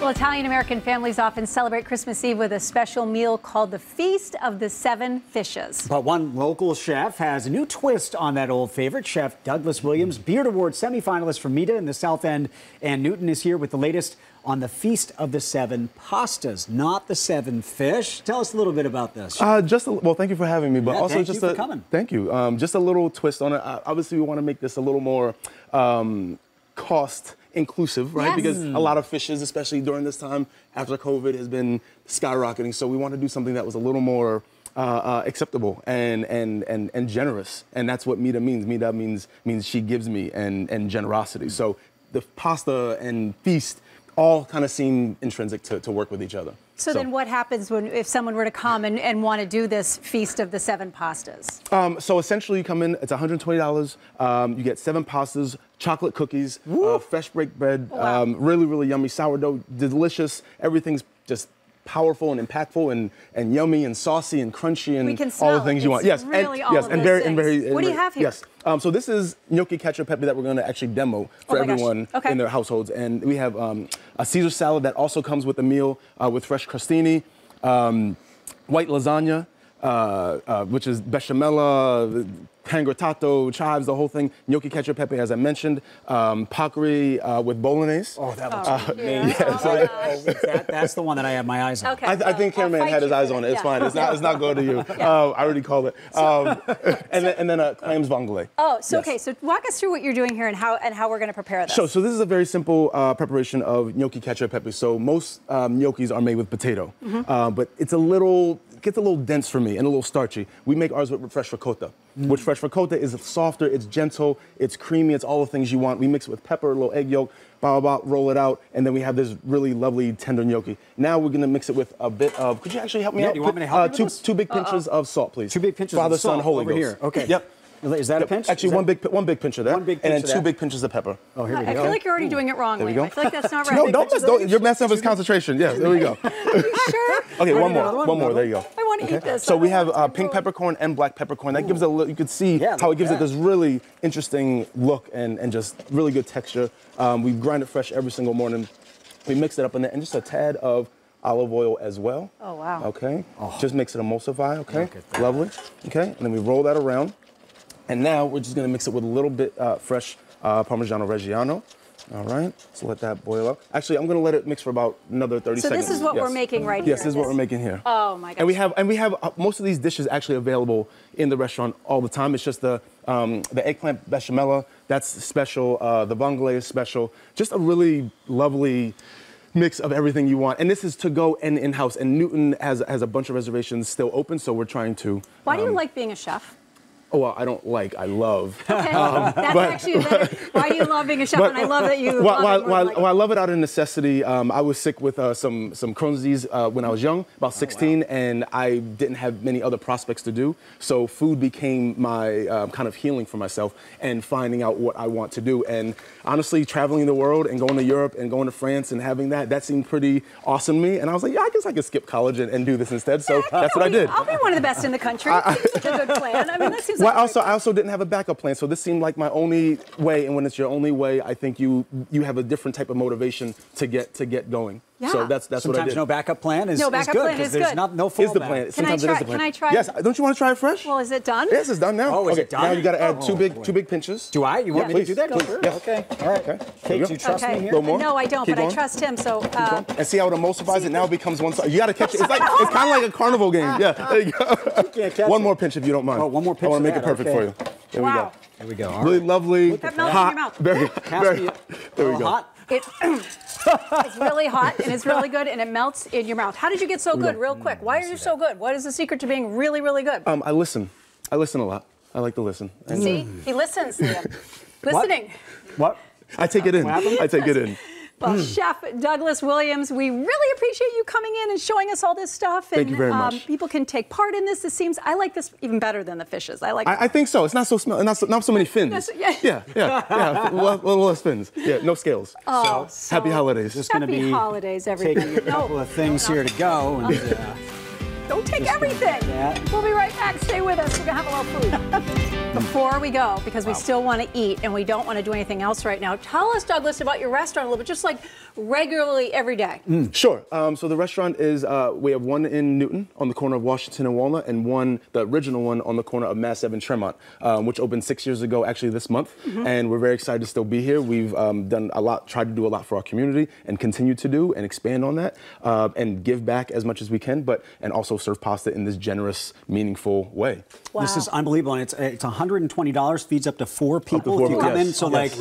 Well, Italian-American families often celebrate Christmas Eve with a special meal called the Feast of the Seven Fishes. But one local chef has a new twist on that old favorite. Chef Douglas Williams, Beard Award semifinalist for Mita in the South End, and Newton is here with the latest on the Feast of the Seven Pastas, not the seven fish. Tell us a little bit about this. Well, thank you for having me, but Yeah, also thank just you for coming. Thank you. Just a little twist on it. Obviously, we want to make this a little more cost inclusive, right? Yes. Because a lot of fishes, especially during this time after COVID, has been skyrocketing. So we want to do something that was a little more acceptable and generous, and that's what Mita means. Mita means she gives me and generosity. So the pasta and feast all kind of seem intrinsic to work with each other. So then what happens if someone were to come and want to do this Feast of the Seven Pastas? So essentially you come in, it's $120. You get 7 pastas, chocolate cookies, fresh baked bread, Wow. really, really yummy sourdough, delicious. Everything's just powerful and impactful and yummy and saucy and crunchy and We can all smell the things it. you want. It's Yes, really and, all yes, of and those very things. and very. What do you have here? Yes. So this is gnocchi cacio e pepe that we're going to actually demo for Oh my gosh. everyone Okay. in their households. And we have a Caesar salad that also comes with the meal with fresh crostini, white lasagna, which is bechamel, pangrattato, chives, the whole thing. Gnocchi cacio e pepe, as I mentioned. Pakri with bolognese. Oh, that looks amazing. That's the one that I have my eyes on. Okay. I think Cameraman had his eyes on it. It's fine. It's not going to you. I already called it. And then clams vongole. Oh, so Yes. okay. So walk us through what you're doing here and how we're going to prepare this. So this is a very simple preparation of gnocchi cacio e pepe. So most gnocchis are made with potato, but it gets a little dense for me and a little starchy. We make ours with fresh ricotta, which fresh ricotta is softer, it's gentle, it's creamy, it's all the things you want. We mix it with pepper, a little egg yolk, roll it out, and then we have this really lovely tender gnocchi. Now we're gonna mix it with a bit of, could you actually help me out? Do you want me to help you with this? Two big pinches of salt, please. 2 big pinches Father, of salt Son, Holy over Ghost. here. Okay. Yep. Is that a pinch? Actually, one big pinch of that. One big and pinch then of 2 that. big pinches of pepper. Oh, here we I go. feel like you're already doing it wrongly. There we go. I feel like that's not right. No, don't. You're messing up his concentration. Yeah, there we go. Sure. Okay, one another more. one, One more. another There you go. I want to eat this. So we I have don't want to pink ruin- peppercorn and black peppercorn. That gives you could see Yeah, how look it gives at it this really interesting look and just really good texture. We grind it fresh every single morning. We mix it up in there and just a tad of olive oil as well. Oh, wow. Okay. Just makes it emulsify. Okay. Look at that. Lovely. Okay. And then we roll that around. And now we're just gonna mix it with a little bit fresh Parmigiano Reggiano. All right, so let that boil up. Actually, I'm gonna let it mix for about another 30 So seconds. this is what we're making right here. Yes, this is what we're making here. Oh my gosh. And we have most of these dishes actually available in the restaurant all the time. It's just the eggplant bechamel, that's special. The vongole is special. Just a really lovely mix of everything you want. And this is to go and in-house. And Newton has a bunch of reservations still open, so we're trying to. Why do you like being a chef? Oh, well, I love. Okay, that's actually a better. Why do you love being a chef? And I love that you. While I love it out of necessity, I was sick with some Crohn's disease when I was young, about 16, and I didn't have many other prospects to do. So food became my kind of healing for myself and finding out what I want to do. And honestly, traveling the world and going to Europe and going to France and having that seemed pretty awesome to me. And I was like, yeah, I guess I could skip college and do this instead. So that's what I did. I'll be one of the best in the country. Seems like a good plan. I mean, that seems Well, like I also didn't have a backup plan, so this seemed like my only way. And when it's your only way, I think you have a different type of motivation to get going. Yeah. So that's what I Sometimes did. no backup plan is No backup good. plan 'Cause is there's good. no Is the fallback. plan? Can Sometimes I it is the plan. Can I try? Yes. Don't you want to try it fresh? Well, is it done? Yes, it's done now. Oh, is okay. it done? Now you got to add Oh, two boy. big pinches. Do I? You want me to please. do that? Go Please. through? Yes. Okay. All right. Okay. Kate, do you trust Okay. me here? Go more? No, I don't, Keep but going. I trust him. So. And see how it emulsifies it? Now it becomes one side. You got to catch it. It's it's kind of like a carnival game. Yeah. There you go. can't catch One it. more pinch if you don't mind. Oh, one more pinch I want of to make that, it perfect okay. for you. There we Wow. go. Here we go. All Really right. lovely, That melts in hot, your mouth. very. There we go. Hot? It's really hot and it's really good and it melts in your mouth. How did you get so good? Real quick. Why are you so good? What is the secret to being really, really good? I listen. I listen a lot. I like to listen. And See, he listens, Liam. Listening. What? I take it in. What happened? I take it in. Well, Chef Douglas Williams, we really appreciate you coming in and showing us all this stuff. And Thank you very much. People can take part in this. I like this even better than the fishes. I think so. It's not so not so many fins. Yeah. Yeah. Little less fins. Yeah, no scales. Oh, So, happy holidays. Just going to Happy be holidays, taking everybody. a couple of things here to go. And, Don't take everything. Yeah. We'll be right back. Stay with us. We're going to have a little food. Before we go, because we still want to eat and we don't want to do anything else right now, tell us, Douglas, about your restaurant a little bit, just like regularly every day. Sure. So the restaurant is, we have one in Newton on the corner of Washington and Walnut, and one, the original one, on the corner of Mass Ave and Tremont, which opened 6 years ago, actually this month. And we're very excited to still be here. We've done a lot, tried to do a lot for our community, and continue to do and expand on that, and give back as much as we can, and also serve pasta in this generous, meaningful way. Wow. This is unbelievable, and it's $120, feeds up to 4 people four if you people, come in. So like,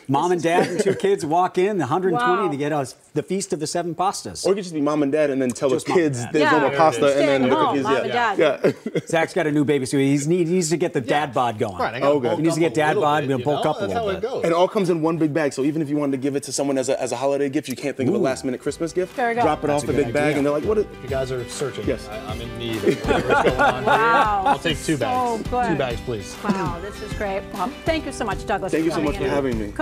mom and dad and 2 kids walk in, the 120 to get us the Feast of the 7 Pastas. Or it could just be mom and dad, and then tell the Just mom and kids dad. there's no more pasta, and then Staying the home, cookies. mom and dad. Yeah. Zach's got a new baby, so he needs to get the dad bod going. Right, I gotta bulk He needs to get up dad a little bod, bit, we'll you bulk know? up a That's little how bit. it goes. And it all comes in one big bag, so even if you wanted to give it to someone as a holiday gift, you can't think of a last-minute Christmas gift, There you go. drop it off a the good big bag, idea. and they're like, what is... If you guys are searching, Yes. I'm in need of whatever's going on Wow. here. I'll take 2 bags. So good. 2 bags, please. Wow, this is great. Well, thank you so much, Douglas. Thank you so coming much for in. having me.